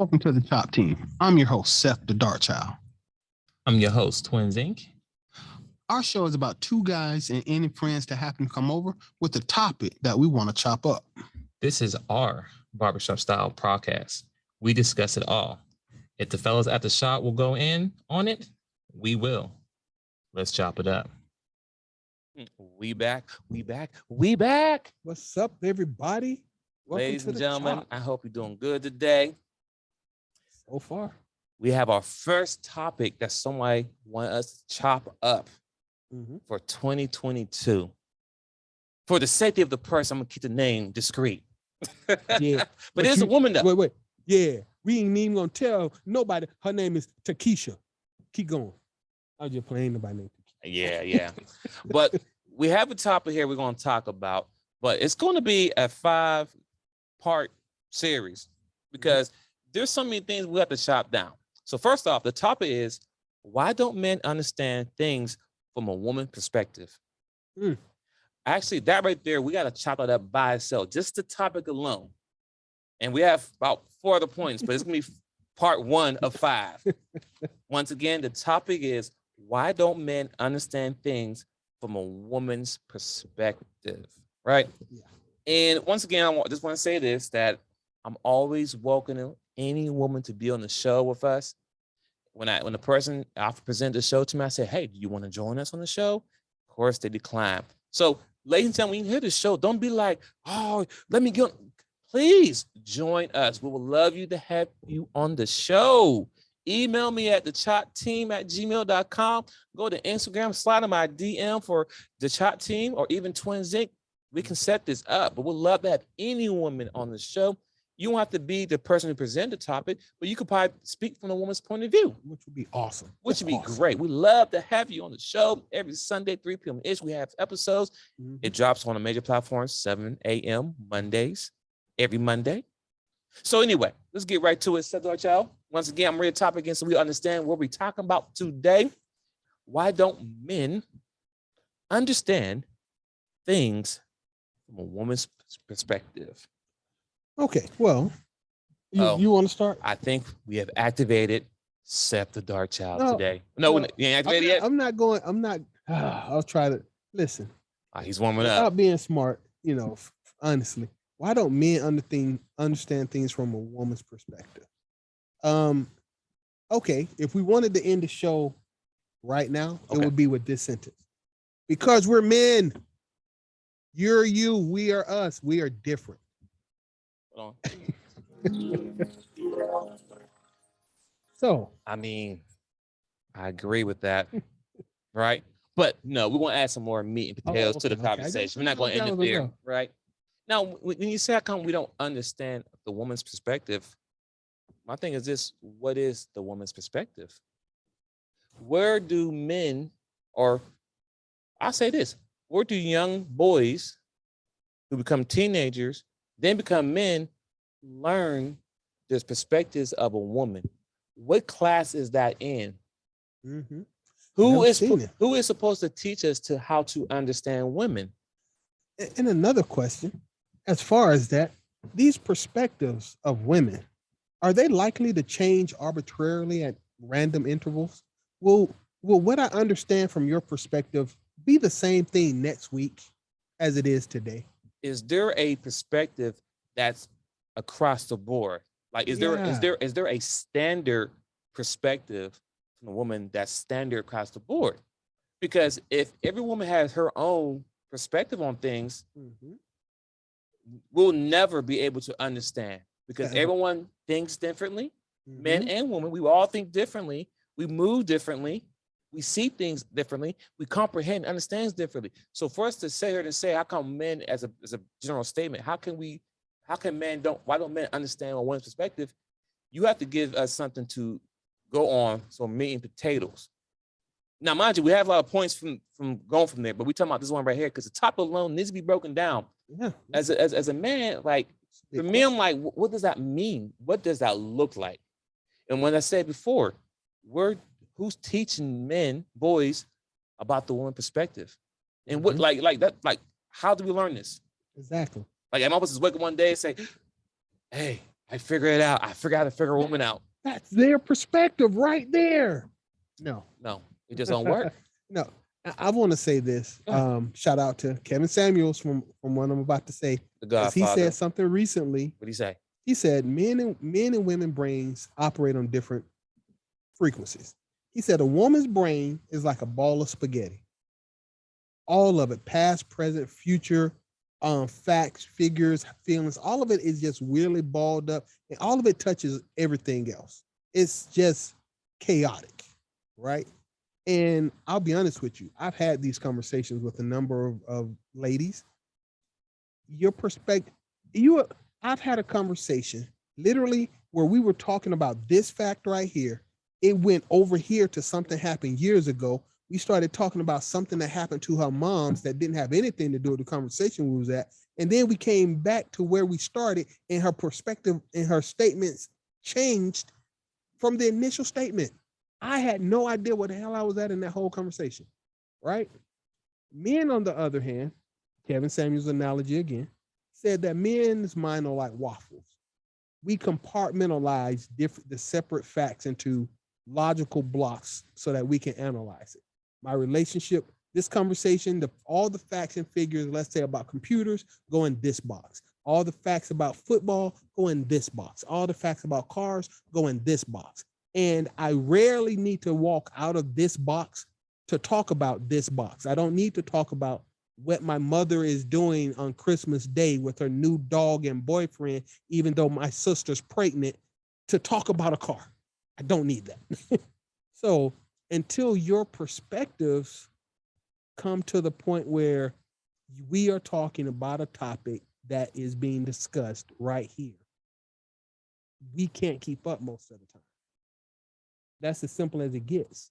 Welcome to the Top Team. I'm your host, Seth the Darkchild. I'm your host, twinsinc. Our show is about two guys and any friends that happen to come over with a topic that we want to chop up. This is our barbershop style podcast. We discuss it all. If the fellas at the shop will go in on it, we will. Let's chop it up. We back. What's up, everybody? Welcome Ladies to and the gentlemen, Chop. I hope you're doing good today. So far. We have our first topic that somebody want us to chop up for 2022. For the safety of the person, I'm gonna keep the name discreet. Yeah. but it's a woman though. Wait. Yeah. We ain't even gonna tell nobody her name is Takesha. Keep going. I was just playing nobody named Takesha. Yeah. But we have a topic here we're gonna talk about, but it's gonna be a 5-part series because there's so many things we have to chop down. So first off, the topic is, why don't men understand things from a woman perspective? Actually, that right there, we got to chop that up by itself, just the topic alone. And we have about 4 other points, but it's going to be part 1 of 5. Once again, the topic is, why don't men understand things from a woman's perspective, right? Yeah. And once again, I just want to say this, that I'm always welcoming any woman to be on the show with us. When the person after present the show to me, I say, hey, do you want to join us on the show? Of course, they decline. So, ladies and gentlemen, when you hear the show, don't be like, oh, let me go. Please join us. We would love you to have you on the show. Email me at dachopteam@gmail.com. Go to Instagram, slide in my DM for Dachopteam or even twinsinc. We can set this up, but we'd love to have any woman on the show. You don't have to be the person who present the topic, but you could probably speak from a woman's point of view. Which would be awesome. Which would be great. We love to have you on the show every Sunday, 3 p.m.-ish. We have episodes. It drops on the major platforms, 7 a.m. Mondays, every Monday. So anyway, let's get right to it, Seth the Darkchild. Once again, I'm reading the topic again so we understand what we're talking about today. Why don't men understand things from a woman's perspective? Okay, well, you want to start? I think we have activated Seth the Darkchild today. No, you ain't activated yet? I'll try to listen. He's warming up. Without being smart, honestly. Why don't men understand things from a woman's perspective? Okay, if we wanted to end the show right now, it would be with this sentence. Because we're men. You're you, we are us. We are different. Hold on. So, I mean, I agree with that, right? But no, we want to add some more meat and potatoes to the conversation. We're not going to end it there, right? Now, when you say how come we don't understand the woman's perspective, my thing is this: what is the woman's perspective? Where do men, or I'll say this, where do young boys who become teenagers, then become men, learn the perspectives of a woman? What class is that in? Who is supposed to teach us to how to understand women? And another question, as far as that, these perspectives of women, are they likely to change arbitrarily at random intervals? Will what I understand from your perspective be the same thing next week as it is today? Is there a perspective that's across the board? Like, is there a standard perspective from a woman that's standard across the board? Because if every woman has her own perspective on things, we'll never be able to understand, because everyone thinks differently. Men and women, we all think differently. We move differently. We see things differently. We comprehend and understand differently. So for us to say here to say, how come men, as a general statement, why don't men understand a woman's perspective? You have to give us something to go on. So meat and potatoes. Now, mind you, we have a lot of points from going from there, but we're talking about this one right here because the topic alone needs to be broken down. Yeah. As a man, like, for me, I'm like, what does that mean? What does that look like? And when I said before, who's teaching boys about the woman perspective? And what, how do we learn this? Exactly. Like, I'm almost just waking one day and say, hey, I figure it out. I figure out how to figure a woman out. That's their perspective right there. No, It just don't work. No, I want to say this. Shout out to Kevin Samuels from what I'm about to say. The 'Cause he Godfather. said something recently. What did he say? He said men and women brains operate on different frequencies. He said a woman's brain is like a ball of spaghetti. All of it, past, present, future, facts, figures, feelings, all of it is just weirdly balled up, and all of it touches everything else. It's just chaotic, right? And I'll be honest with you, I've had these conversations with a number of ladies. Your perspective, I've had a conversation literally where we were talking about this fact right here. It went over here to something happened years ago. We started talking about something that happened to her moms that didn't have anything to do with the conversation we was at. And then we came back to where we started, and her perspective and her statements changed from the initial statement. I had no idea what the hell I was at in that whole conversation, right? Men, on the other hand, Kevin Samuels' analogy again, said that men's mind are like waffles. We compartmentalize the separate facts into logical blocks so that we can analyze it. My relationship, this conversation, all the facts and figures, let's say about computers, go in this box. All the facts about football go in this box. All the facts about cars go in this box. And I rarely need to walk out of this box to talk about this box. I don't need to talk about what my mother is doing on Christmas Day with her new dog and boyfriend, even though my sister's pregnant, to talk about a car. I don't need that. So until your perspectives come to the point where we are talking about a topic that is being discussed right here, we can't keep up most of the time. That's as simple as it gets.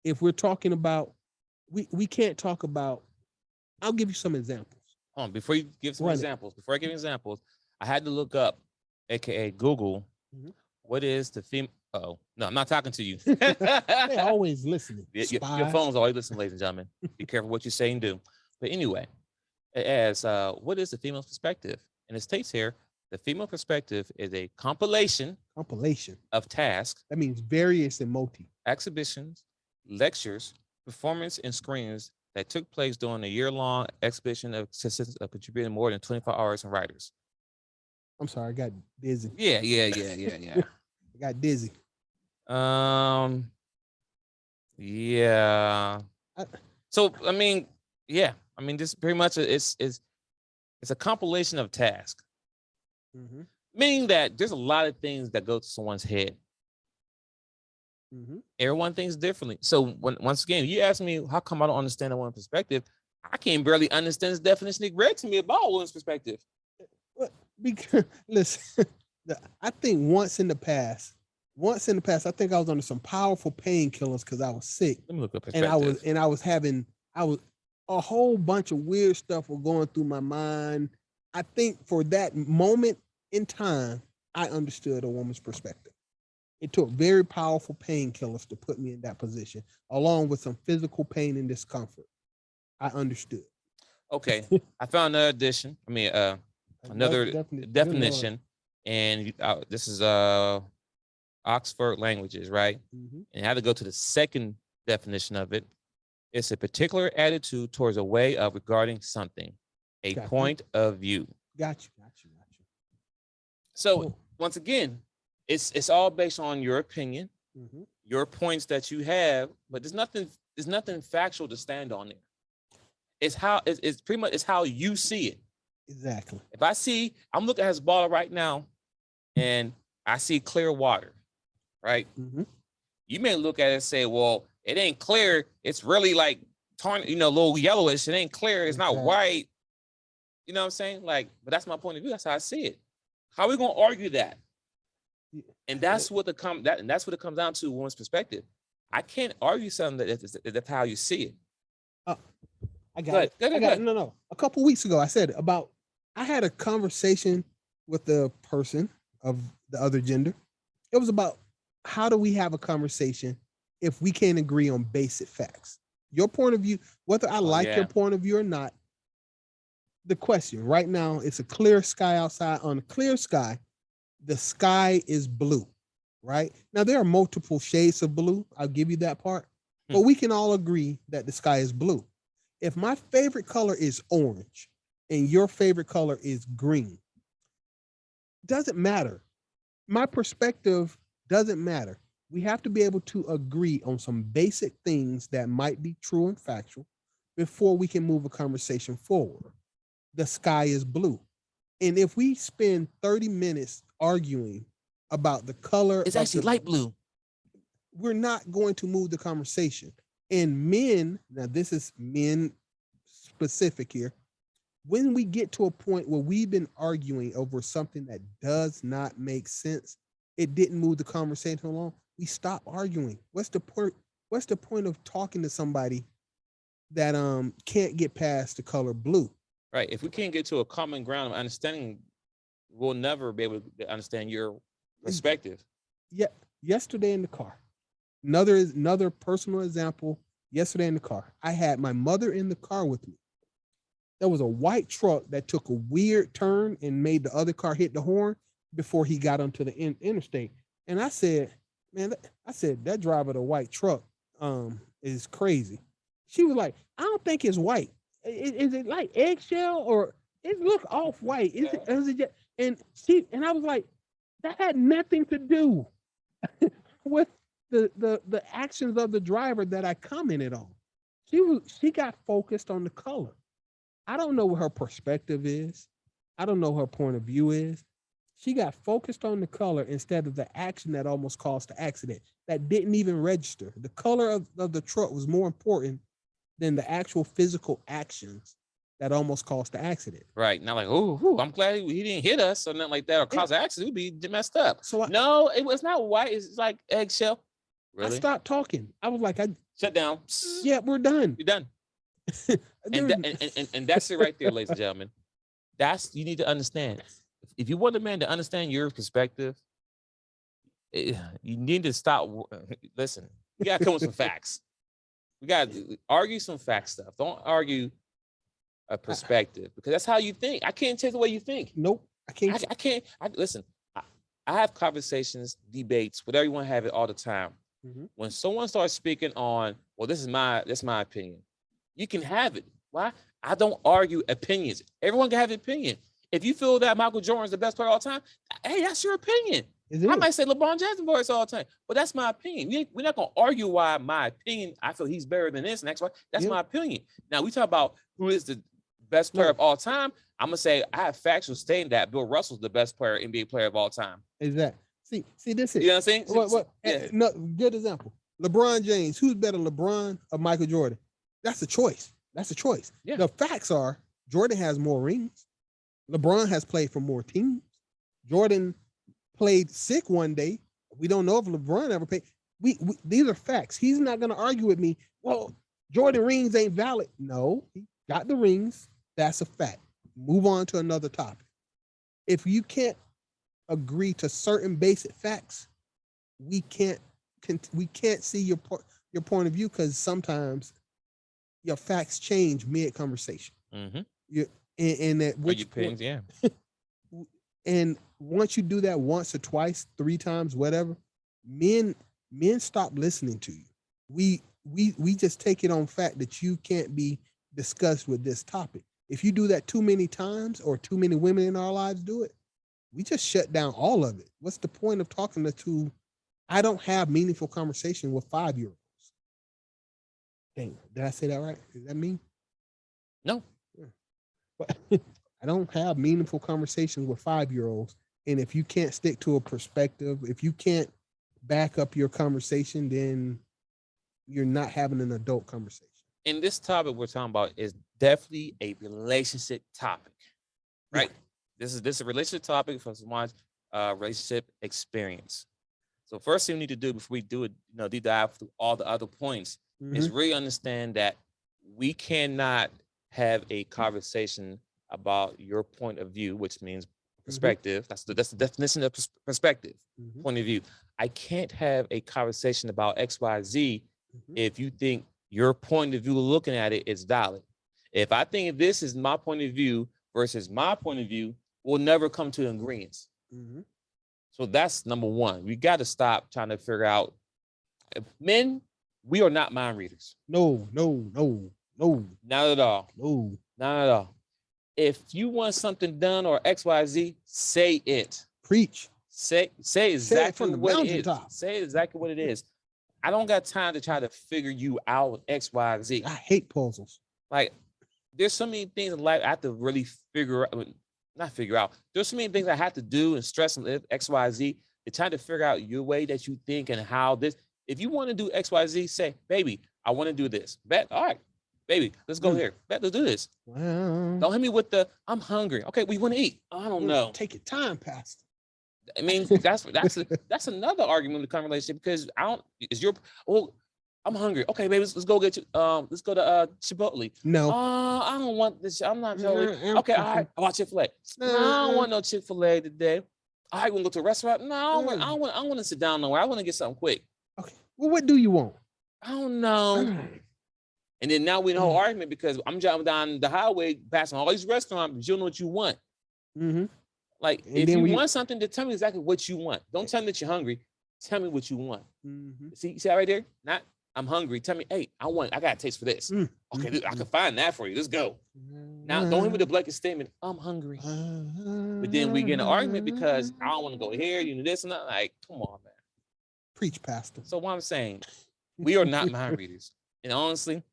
If we're talking about, we can't talk about, I'll give you some examples. Hold on, before you give some examples, I had to look up, AKA Google, what is the female? Oh, no, I'm not talking to you. They're always listening. Your phone's always listening, ladies and gentlemen. Be careful what you say and do. But anyway, as what is the female's perspective? And it states here, the female perspective is a compilation of tasks. That means various and multi. Exhibitions, lectures, performance, and screenings that took place during a year-long exhibition of assistance of contributing more than 24 hours in writers. I'm sorry, I got dizzy. Yeah. I got dizzy. Yeah. So I mean, this pretty much it's a compilation of tasks. Meaning that there's a lot of things that go to someone's head. Everyone thinks differently. So once again, you ask me how come I don't understand a woman's perspective, I can't barely understand this definition he read to me about a woman's perspective. Because listen, I think once in the past, I think I was under some powerful painkillers because I was sick. Let me look up perspective. And I was a whole bunch of weird stuff was going through my mind. I think for that moment in time, I understood a woman's perspective. It took very powerful painkillers to put me in that position, along with some physical pain and discomfort. I understood. Okay, I found another edition. Another definition, and this is Oxford Languages, right? And I had to go to the second definition of it. It's a particular attitude towards a way of regarding something, a point of view. Got you. So once again, it's all based on your opinion, your points that you have, but there's nothing factual to stand on there. It's pretty much how you see it. Exactly. If I'm looking at his bottle right now, and I see clear water, right? You may look at it and say, well, it ain't clear. It's really like a little yellowish. It ain't clear. It's not white. You know what I'm saying? But that's my point of view. That's how I see it. How are we gonna argue that? And that's what it comes down to, woman's perspective. I can't argue something that's how you see it. I got it. No. A couple weeks ago, I had a conversation with the person of the other gender. It was about how do we have a conversation if we can't agree on basic facts? Your point of view, whether I like your point of view or not, the question right now, it's a clear sky outside. On a clear sky, the sky is blue, right? Now there are multiple shades of blue. I'll give you that part, but we can all agree that the sky is blue. If my favorite color is orange and your favorite color is green, doesn't matter. My perspective doesn't matter. We have to be able to agree on some basic things that might be true and factual before we can move a conversation forward. The sky is blue. And if we spend 30 minutes arguing about the color, It's actually light blue. We're not going to move the conversation. And men, now this is men specific here, when we get to a point where we've been arguing over something that does not make sense, it didn't move the conversation along, we stop arguing. What's the point of talking to somebody that can't get past the color blue? Right. If we can't get to a common ground of understanding, we'll never be able to understand your perspective. Yeah. Yesterday in the car, another personal example. Yesterday in the car, I had my mother in the car with me. There was a white truck that took a weird turn and made the other car hit the horn before he got onto the interstate. And I said, man, that driver of the white truck is crazy. She was like, I don't think it's white. Is it like eggshell or it look off white? Is it just, and I was like, that had nothing to do with the actions of the driver that I commented on. She got focused on the color. I don't know what her perspective is. I don't know what her point of view is. She got focused on the color instead of the action that almost caused the accident that didn't even register. The color of the truck was more important than the actual physical actions that almost caused the accident. Right. Now, like, oh, I'm glad he didn't hit us or nothing like that or cause an accident. We'd be messed up. So no, it was not white. It's like eggshell. Really? I stopped talking. I was like, shut down. Yeah, we're done. You're done. and that's it right there, ladies and gentlemen. You need to understand. If you want a man to understand your perspective, you need to stop. Listen, you gotta come with some facts. We gotta argue some fact stuff. Don't argue a perspective because that's how you think. I can't take the way you think. Nope, I can't. I can't. Listen. I have conversations, debates, whatever you want to have it all the time. Mm-hmm. When someone starts speaking on, well, this is my opinion. You can have it. Why? I don't argue opinions. Everyone can have an opinion. If you feel that Michael Jordan is the best player of all time, hey, that's your opinion. I might say LeBron James voice all the time, but that's my opinion. We're not going to argue why my opinion, I feel he's better than this and that's why. That's my opinion. Now, we talk about who is the best player of all time. I'm going to say I have factual stating that Bill Russell's the best player, NBA player of all time. Exactly. See, this is. You know what I'm saying? Yeah. No, good example. LeBron James, who's better, LeBron or Michael Jordan? That's a choice. Yeah. The facts are Jordan has more rings. LeBron has played for more teams. Jordan played sick one day. We don't know if LeBron ever played. These are facts. He's not going to argue with me. Well, Jordan rings ain't valid. No, he got the rings. That's a fact. Move on to another topic. If you can't agree to certain basic facts, we can't see your point of view because sometimes your facts change mid conversation. Mm-hmm. And at which point, yeah. And once you do that once or twice, 3 times, whatever, men stop listening to you. We just take it on fact that you can't be discussed with this topic. If you do that too many times or too many women in our lives do it, we just shut down all of it. What's the point of talking to two? I don't have meaningful conversation with 5-year-olds. Dang, did I say that right? Is that me? No. But I don't have meaningful conversations with 5-year-olds. And if you can't stick to a perspective, if you can't back up your conversation, then you're not having an adult conversation. And this topic we're talking about is definitely a relationship topic, right? Yeah. This is a relationship topic from someone's relationship experience. So first thing we need to do before we do it, deep dive through all the other points, is really understand that we cannot have a conversation about your point of view, which means perspective. That's the definition of perspective, point of view. I can't have a conversation about XYZ if you think your point of view looking at it is valid. If I think this is my point of view versus my point of view, we'll never come to agreements. So that's number one. We got to stop trying to figure out. Men, we are not mind readers. No. Not at all. No. Not at all. If you want something done or XYZ, say it. Preach. Say exactly from the what it is. mountaintop. Say exactly what it is. I don't got time to try to figure you out with X, Y, Z. I hate puzzles. Like, there's so many things in life I have to really figure out. Not figure out. There's so many things I have to do and stress and X, Y, Z. To try to figure out your way that you think and how this. If you want to do X, Y, Z, say, baby, I want to do this. Bet, all right, baby, let's go here. Bet, let's do this. Well, Don't hit me with the, I'm hungry. Okay, we want to eat. I don't know. Take your time, Pastor. I mean, that's another argument in the current relationship because I'm hungry. Okay, baby, let's go get you. Let's go to Chipotle. No. I don't want this. I'm not totally. Okay, all right. I want Chick-fil-A. No, I don't want no Chick-fil-A today. All right, we'll go to a restaurant. No, I don't want to sit down nowhere. I want to get something quick. Okay. Well, what do you want? I don't know. And then now we in a whole argument because I'm driving down the highway, passing all these restaurants, but you don't know what you want. Mm-hmm. Like, and if you want something, to tell me exactly what you want. Don't tell me that you're hungry. Tell me what you want. Mm-hmm. See that right there? Not, I'm hungry. Tell me, hey, I got a taste for this. Mm-hmm. Okay, I can find that for you. Let's go. Now, don't hit me with a blanket statement. I'm hungry. But then we get in an argument because I don't want to go here, you know, this and that. Like, come on, man. Preach, Pastor. So what I'm saying, we are not mind readers. And honestly,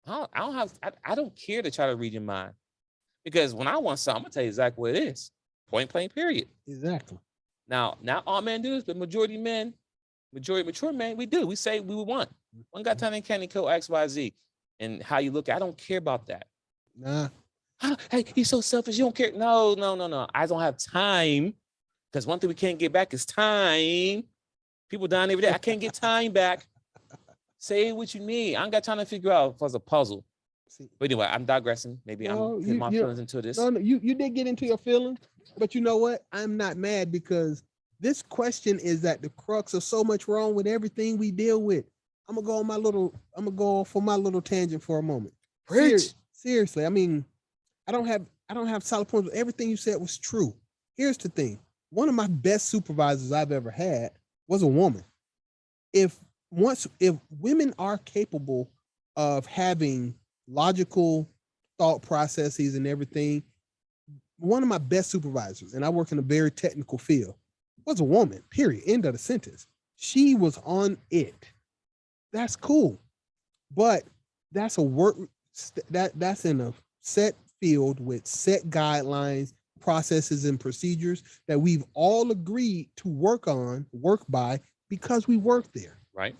I don't care to try to read your mind. Because when I want something, I'm gonna tell you exactly what it is. Point blank, period. Exactly. Now, not all men do this, but mature men, we do. We say we want. One got time and candy kill X, Y, Z. And how you look, I don't care about that. Nah. Hey, he's so selfish. You don't care. No. I don't have time. Because one thing we can't get back is time. People dying every day. I can't get time back. Say what you need. I ain't got time to figure out if it's a puzzle. But anyway, I'm digressing. Maybe I'm getting my feelings into this. No, you did get into your feelings, but you know what? I'm not mad because this question is at the crux of so much wrong with everything we deal with. I'm gonna go for my little tangent for a moment. Seriously, I mean, I don't have solid points, but everything you said was true. Here's the thing. One of my best supervisors I've ever had was a woman. If women are capable of having logical thought processes and everything, one of my best supervisors, and I work in a very technical field, was a woman, period, end of the sentence. She was on it. That's cool. But that's a work that's in a set field with set guidelines, processes, and procedures that we've all agreed to work by because we work there. Right.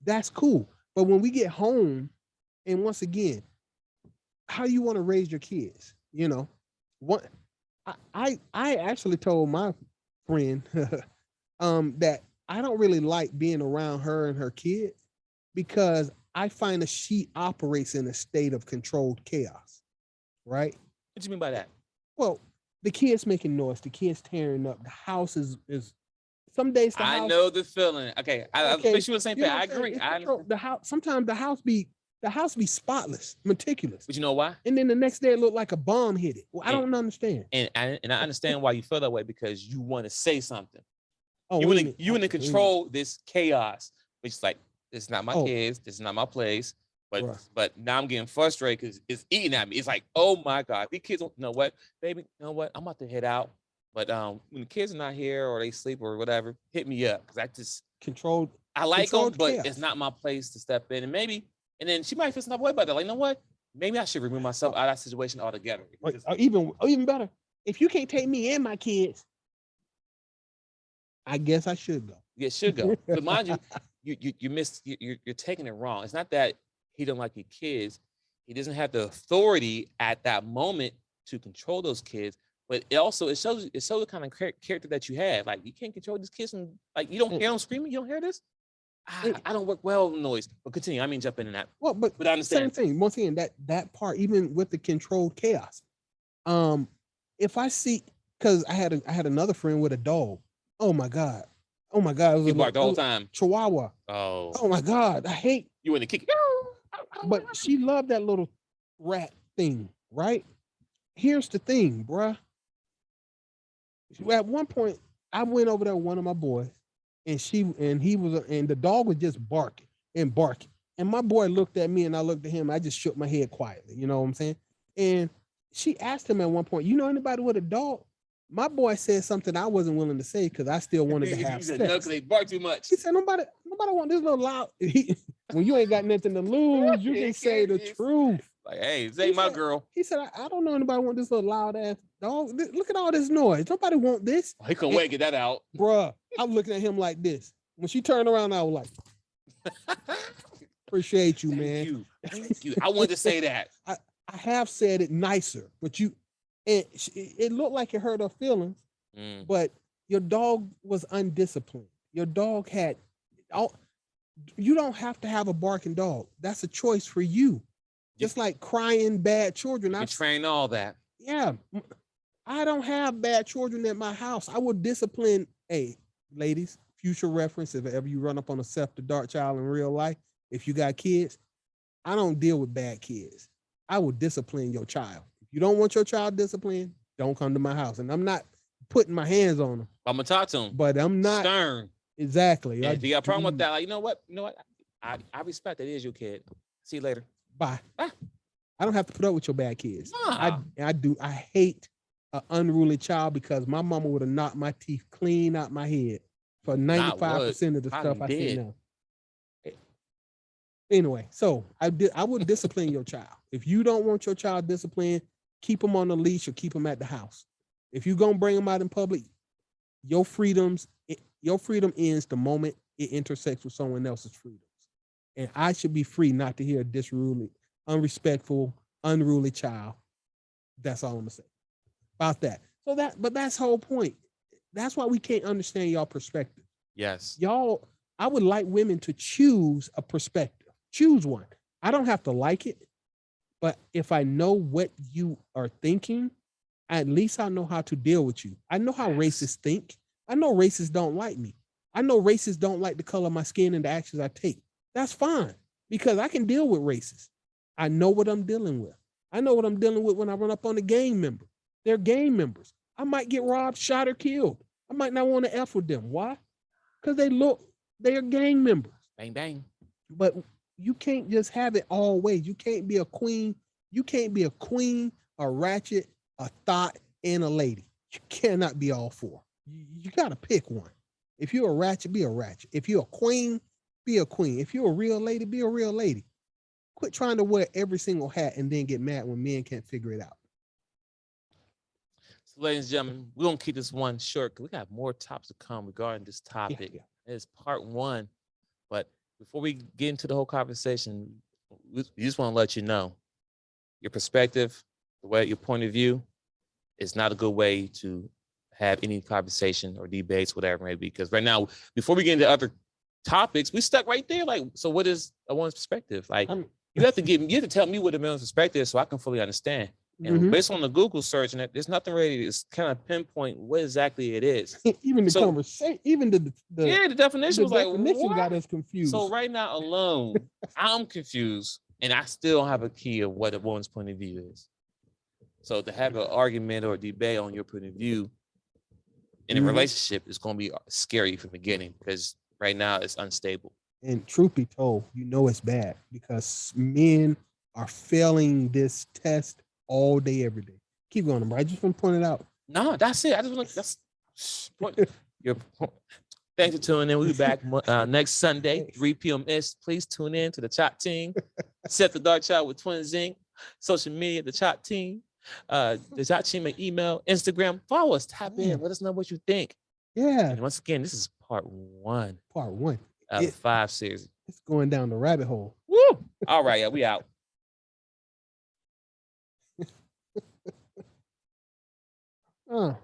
That's cool. But when we get home, and once again, how do you want to raise your kids? You know, what I actually told my friend that I don't really like being around her and her kids because I find that she operates in a state of controlled chaos. Right? What do you mean by that? Well, the kids making noise, the kids tearing up, the house is some days the house. I know the feeling. Okay, I wish you were the same thing. I agree. The house sometimes the house be spotless, meticulous. But you know why? And then the next day it looked like a bomb hit it. Well, I don't understand. And I understand why you feel that way because you want to say something. Oh, you want to control this chaos, which is like, this is not my kids, this is not my place. But now I'm getting frustrated because it's eating at me. It's like, oh my God, these kids don't know what, baby, you know what? I'm about to head out. But when the kids are not here or they sleep or whatever, hit me up. Because I just controlled. I like them, but chaos. It's not my place to step in. And then she might feel some way about that. Like, you know what? Maybe I should remove myself out of that situation altogether. Even better, if you can't take me and my kids, I guess I should go. Yeah, should go. But mind you, you're taking it wrong. It's not that he don't like your kids. He doesn't have the authority at that moment to control those kids. But it shows the kind of character that you have. Like, you can't control these kids, and like, you don't hear them screaming. You don't hear this. I don't work well with noise. But continue. I mean, jump in that. Well, but I understand. Same thing. Once again, that part, even with the controlled chaos. If I see, because I had another friend with a dog. Oh my God. It was he barked the whole time. Chihuahua. Oh my God. I hate. You want to kick it. But she loved that little rat thing, right? Here's the thing, bruh. At one point, I went over there with one of my boys, and the dog was just barking and barking. And my boy looked at me and I looked at him. I just shook my head quietly. You know what I'm saying? And she asked him at one point, you know anybody with a dog? My boy said something I wasn't willing to say because I still wanted to have said, sex. no, because they bark too much. He said, nobody want this little loud. When you ain't got nothing to lose, you can say the truth. Like, hey, this ain't my girl. He said, I don't know anybody want this little loud ass dog. Look at all this noise. Nobody want this. He couldn't wait to get that out. Bruh, I'm looking at him like this. When she turned around, I was like, appreciate you, man. Thank you. I wanted to say that. I have said it nicer, but it looked like it hurt her feelings, but your dog was undisciplined. Your dog you don't have to have a barking dog. That's a choice for you. Just like crying bad children. I train all that. Yeah. I don't have bad children at my house. I would discipline, hey, ladies, future reference, if ever you run up on a Seth the Dark Child in real life, if you got kids, I don't deal with bad kids. I will discipline your child. If you don't want your child disciplined, don't come to my house. And I'm not putting my hands on them. I'm gonna talk to him. But I'm not stern. Exactly. If you got a problem with that, like, you know what? I respect that it is your kid. See you later. Bye. Ah. I don't have to put up with your bad kids. Nah. I do. I hate an unruly child because my mama would have knocked my teeth clean out my head for 95% of the stuff I see now. Anyway, so I would discipline your child. If you don't want your child disciplined, keep them on the leash or keep them at the house. If you're gonna bring them out in public, your freedom ends the moment it intersects with someone else's freedoms. And I should be free not to hear a disruly, unrespectful, unruly child. That's all I'm gonna say about that. But that's the whole point. That's why we can't understand y'all perspective. Yes. Y'all, I would like women to choose a perspective. Choose one. I don't have to like it, but if I know what you are thinking, at least I know how to deal with you. I know how racists think. I know racists don't like me. I know racists don't like the color of my skin and the actions I take. That's fine because I can deal with racists. I know what I'm dealing with. I know what I'm dealing with when I run up on a gang member. They're gang members. I might get robbed, shot, or killed. I might not want to F with them. Why? Because they're gang members. Bang, bang. But you can't just have it all ways. You can't be a queen. You can't be a queen, a ratchet, a thought, and a lady. You cannot be all four. You got to pick one. If you're a ratchet, be a ratchet. If you're a queen, be a queen. If you're a real lady, be a real lady. Quit trying to wear every single hat and then get mad when men can't figure it out. So, ladies and gentlemen, we're going to keep this one short because we got more topics to come regarding this topic. Yeah. It's part one. But before we get into the whole conversation, we just want to let you know your perspective, your point of view is not a good way to have any conversation or debates, whatever it may be. Because right now, before we get into other topics, we stuck right there. Like, so what is a woman's perspective? Like, you have to tell me what a man's perspective is so I can fully understand. And based on the Google search, and there's nothing really to kind of pinpoint what exactly it is. Even the conversation, even the definition was like, what? Got us confused. So right now alone, I'm confused, and I still don't have a key of what a woman's point of view is. So to have an argument or a debate on your point of view in a relationship is going to be scary from the beginning because right now it's unstable. And truth be told, it's bad because men are failing this test all day, every day. Keep going, bro. I just want to point it out. No, that's it. I just want to. Your point. Thanks for tuning in. We'll be back next Sunday, 3 p.m. Please tune in to the Chop Team. Seth the Dark Child with twinsinc. Social media, the Chop Team. The Chop Team email, Instagram. Follow us. Tap in. Let us know what you think. Yeah. And once again, this is part one. Part one. Out of 5 series. It's going down the rabbit hole. Woo! All right, yeah, we out. Oh.